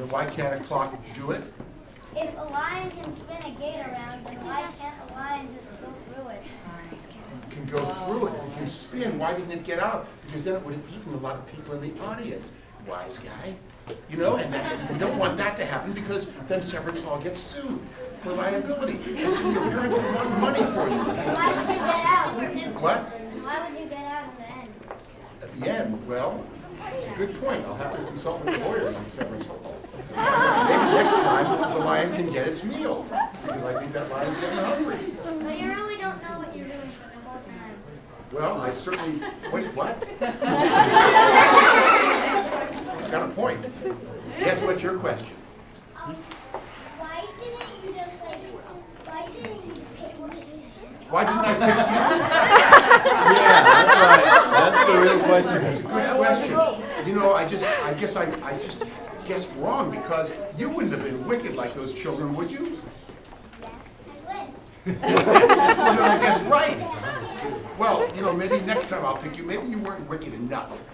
Then why can't a clock do it? If a lion can spin a gate around, then why can't a lion just go through it? It can go through it. If it can spin, why didn't it get out? Because then it would have eaten a lot of people in the audience. Wise guy. You know, and we don't want that to happen because then Severance Hall gets sued for liability. And so your parents would want money for you. Why would you get out? What? Why would you get out in the end? At the end, well, it's a good point. I'll have to consult with lawyers in Severance Hall. Maybe next time the lion can get its meal. Because I think that lion's getting hungry. But you really don't know what you're doing for the whole time. Well, I certainly, what? Got a point. Guess what's your question? Why didn't you just why didn't you pick me? Why didn't I pick Yeah, that's right. That's the real question. you? It's a good question. You know, I guess I just guessed wrong because you wouldn't have been wicked like those children, would you? Yeah, I would. Well, then I guess right. Well, you know, maybe next time I'll pick you. Maybe you weren't wicked enough.